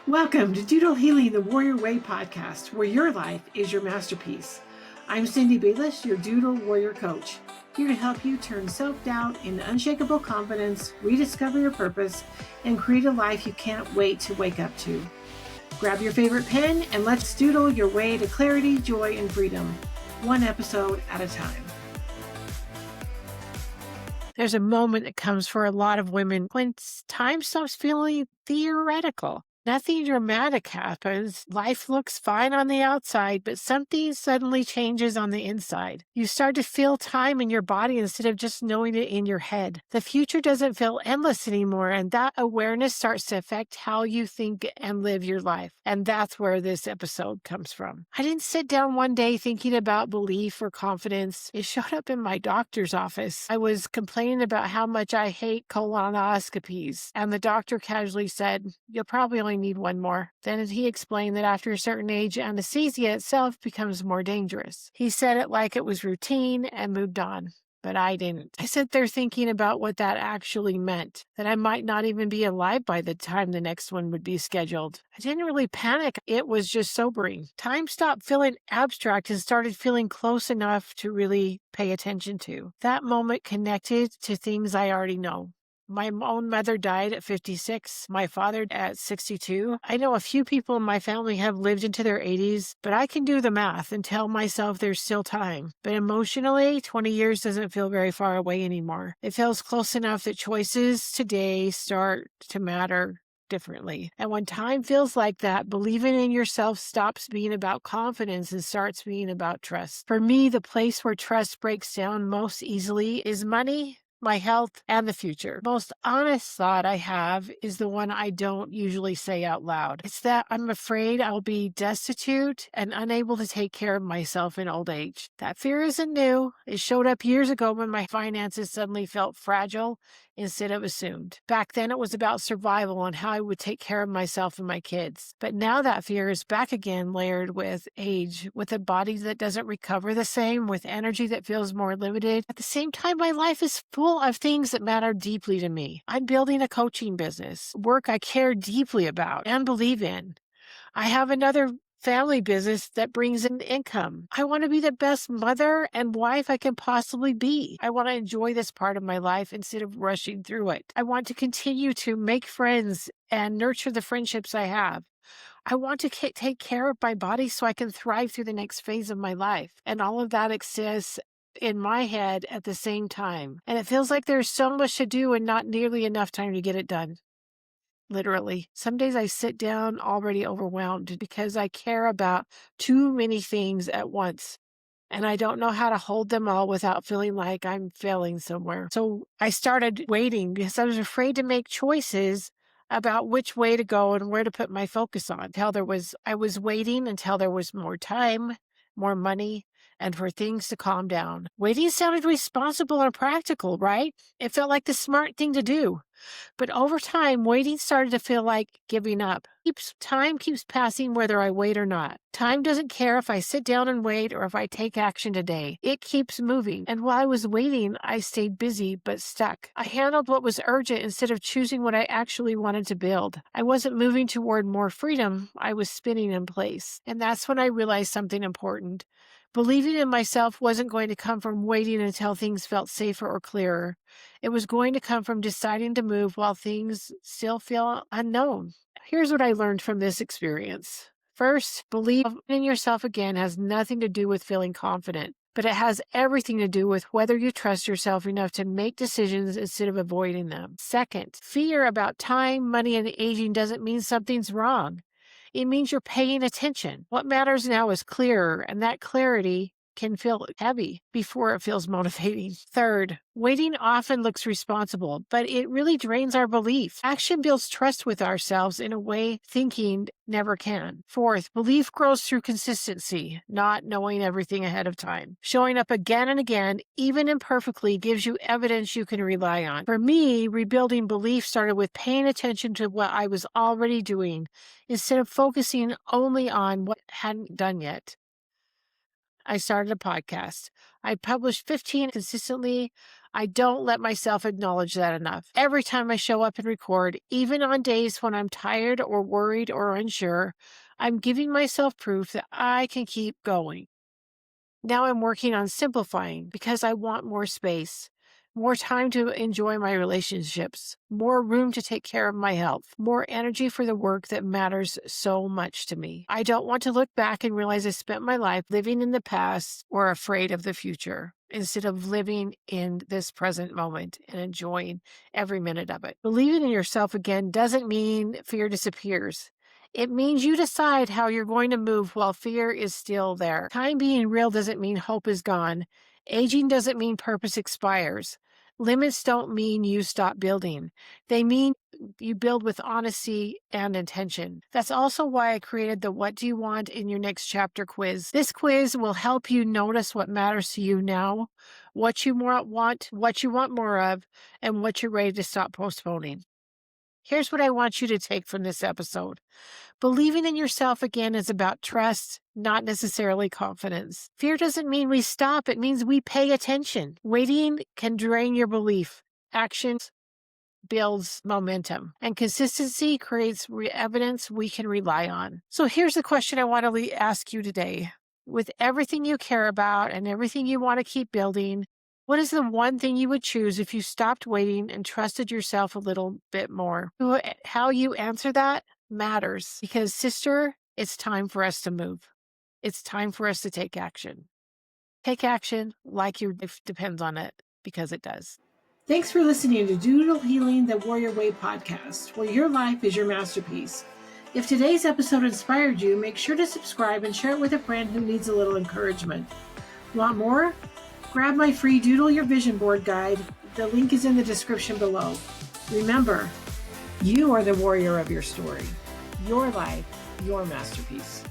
Welcome to Doodle Healing the Warrior Way podcast, where your life is your masterpiece. I'm Cindy Baelish, your Doodle Warrior Coach, here to help you turn self-doubt into unshakable confidence, rediscover your purpose, and create a life you can't wait to wake up to. Grab your favorite pen and let's doodle your way to clarity, joy, and freedom, one episode at a time. There's a moment that comes for a lot of women when time stops feeling theoretical. Nothing dramatic happens. Life looks fine on the outside, but something suddenly changes on the inside. You start to feel time in your body instead of just knowing it in your head. The future doesn't feel endless anymore, and that awareness starts to affect how you think and live your life. And that's where this episode comes from. I didn't sit down one day thinking about belief or confidence. It showed up in my doctor's office. I was complaining about how much I hate colonoscopies, and the doctor casually said, "You'll probably only need one more." Then he explained that after a certain age, anesthesia itself becomes more dangerous. He said it like it was routine and moved on. But I didn't. I sat there thinking about what that actually meant, that I might not even be alive by the time the next one would be scheduled. I didn't really panic. It was just sobering. Time stopped feeling abstract and started feeling close enough to really pay attention to. That moment connected to things I already know. My own mother died at 56, my father at 62. I know a few people in my family have lived into their 80s, but I can do the math and tell myself there's still time. But emotionally, 20 years doesn't feel very far away anymore. It feels close enough that choices today start to matter differently. And when time feels like that, believing in yourself stops being about confidence and starts being about trust. For me, the place where trust breaks down most easily is money, my health, and the future. Most honest thought I have is the one I don't usually say out loud. It's that I'm afraid I'll be destitute and unable to take care of myself in old age. That fear isn't new. It showed up years ago when my finances suddenly felt fragile instead of assumed. Back then it was about survival and how I would take care of myself and my kids. But now that fear is back again, layered with age, with a body that doesn't recover the same, with energy that feels more limited. At the same time, my life is full of things that matter deeply to me. I'm building a coaching business, work I care deeply about and believe in. I have another family business that brings in income. I want to be the best mother and wife I can possibly be. I want to enjoy this part of my life instead of rushing through it. I want to continue to make friends and nurture the friendships I have. I want to take care of my body so I can thrive through the next phase of my life. And all of that exists in my head at the same time. And it feels like there's so much to do and not nearly enough time to get it done. Literally. Some days I sit down already overwhelmed because I care about too many things at once. And I don't know how to hold them all without feeling like I'm failing somewhere. So I started waiting because I was afraid to make choices about which way to go and where to put my focus on. I was waiting until there was more time, more money, and for things to calm down. Waiting sounded responsible and practical, right? It felt like the smart thing to do. But over time, waiting started to feel like giving up. Time keeps passing whether I wait or not. Time doesn't care if I sit down and wait or if I take action today. It keeps moving. And while I was waiting, I stayed busy but stuck. I handled what was urgent instead of choosing what I actually wanted to build. I wasn't moving toward more freedom. I was spinning in place. And that's when I realized something important. Believing in myself wasn't going to come from waiting until things felt safer or clearer. It was going to come from deciding to move while things still feel unknown. Here's what I learned from this experience. First, believe in yourself again has nothing to do with feeling confident, but it has everything to do with whether you trust yourself enough to make decisions instead of avoiding them. Second, fear about time, money, and aging doesn't mean something's wrong. It means you're paying attention. What matters now is clearer, and that clarity can feel heavy before it feels motivating. Third, waiting often looks responsible, but it really drains our belief. Action builds trust with ourselves in a way thinking never can. Fourth, belief grows through consistency, not knowing everything ahead of time. Showing up again and again, even imperfectly, gives you evidence you can rely on. For me, rebuilding belief started with paying attention to what I was already doing instead of focusing only on what I hadn't done yet. I started a podcast. I published 15 consistently. I don't let myself acknowledge that enough. Every time I show up and record, even on days when I'm tired or worried or unsure, I'm giving myself proof that I can keep going. Now I'm working on simplifying because I want more space, more time to enjoy my relationships, more room to take care of my health, more energy for the work that matters so much to me. I don't want to look back and realize I spent my life living in the past or afraid of the future instead of living in this present moment and enjoying every minute of it. Believing in yourself again doesn't mean fear disappears. It means you decide how you're going to move while fear is still there. Time being real doesn't mean hope is gone. Aging doesn't mean purpose expires. Limits don't mean you stop building. They mean you build with honesty and intention. That's also why I created the What Do You Want in Your Next Chapter quiz. This quiz will help you notice what matters to you now, what you want, what you want more of, and what you're ready to stop postponing. Here's what I want you to take from this episode. Believing in yourself again is about trust, not necessarily confidence. Fear doesn't mean we stop, it means we pay attention. Waiting can drain your belief. Action builds momentum, and consistency creates evidence we can rely on. So here's the question I want to ask you today. With everything you care about and everything you want to keep building, what is the one thing you would choose if you stopped waiting and trusted yourself a little bit more? How you answer that matters because, sister, it's time for us to move. It's time for us to take action. Take action like your life depends on it, because it does. Thanks for listening to Doodle Healing the Warrior Way podcast, where your life is your masterpiece. If today's episode inspired you, make sure to subscribe and share it with a friend who needs a little encouragement. Want more? Grab my free Doodle Your Vision Board guide. The link is in the description below. Remember, you are the warrior of your story. Your life, your masterpiece.